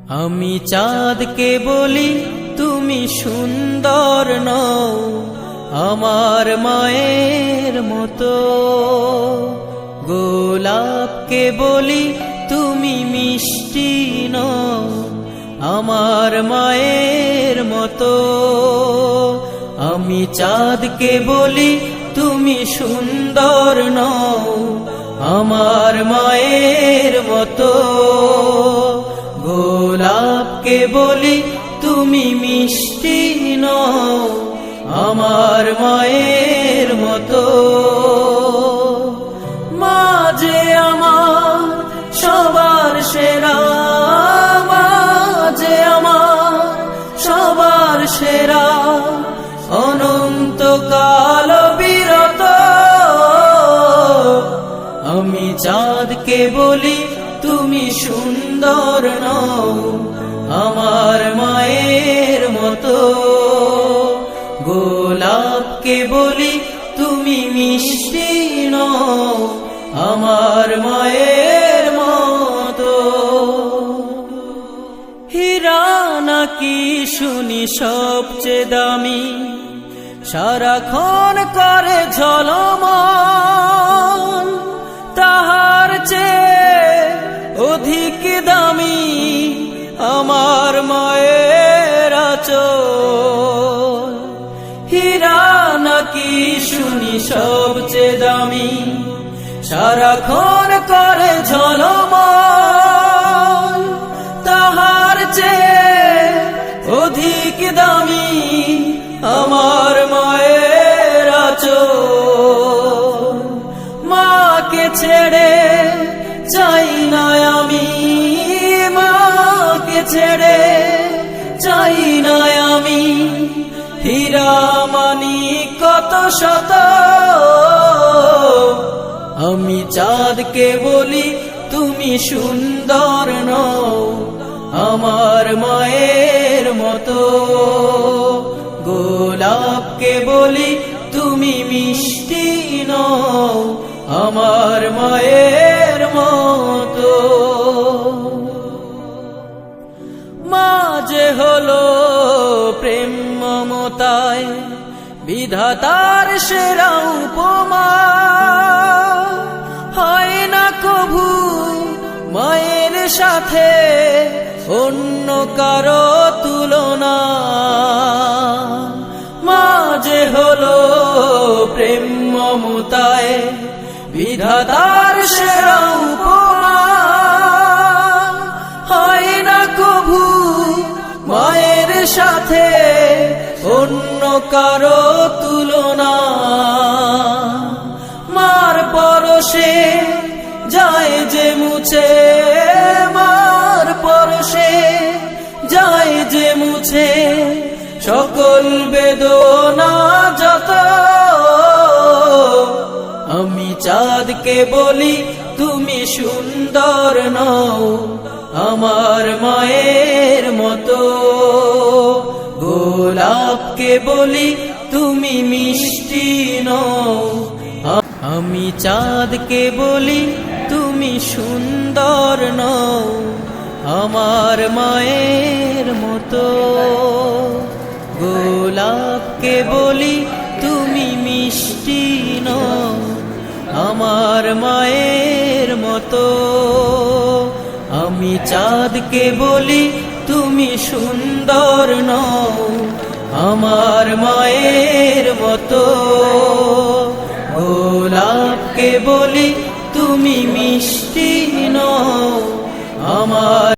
আমি চাঁদকে বলি তুমি সুন্দর নও আমার মায়ের মতো, গোলাপকে বলি তুমি মিষ্টি নও আমার মায়ের মতো। আমি চাঁদকে বলি তুমি সুন্দর নও আমার মায়ের মতো, গোলাপকে বলি তুমি মিষ্টি নও আমার মায়ের মতো। মা যে আমার সবার সেরা, মা যে আমার সবার সেরা, অনন্তকাল বিরত। আমি চাঁদকে বলি তুমি সুন্দর নও আমার মায়ের মতো, গোলাপকে বলি তুমি মিষ্টি নও আমার মায়ের মতো। হীরা নাকি শুনি সবচেয়ে দামি, সারাক্ষণ করে ঝলমল, তাহার চেয়ে অধিক দামি আমার মায়ের আঁচল। হীরা নাকি শুনি সবচেয়ে দামি, সারাক্ষণ করে ঝলমল, তাহার চেয়ে অধিক দামি আমার মায়ের আঁচল। মাকে ছেড়ে চাই না আমি, মাকে ছেড়ে চাই না আমি, হীরা মানি কত শত। আমি চাঁদকে বলি তুমি সুন্দর নও আমার মায়ের মতো, গোলাপকে বলি তুমি মিষ্টি নও আমার মায়ের মতো। মা যে হলো প্রেম মমতায় বিধাতার সেরা উপমা, হয় না কভু মায়ের সাথে অন্য কারো তুলনা। মা যে হলো প্রেম মমতায় বিধাতার সেরা উপমা, হয় না কভু মায়ের সাথে অন্য কারো তুলনা। মার পরশে যায় যে মুছে, মার পরশে যায় যে মুছে সকল বেদনা যত। আমি চাঁদকে বলি তুমি সুন্দর নও আমার মায়ের মতো, গোলাপকে বলি তুমি মিষ্টি নও। আমি চাঁদকে বলি তুমি সুন্দর নও আমার মায়ের মতো, গোলাপকে বলি তুমি মিষ্টি নও আমার মায়ের মতো। আমি চাঁদকে বলি তুমি সুন্দর নও আমার মায়ের মতো, গোলাপকে বলি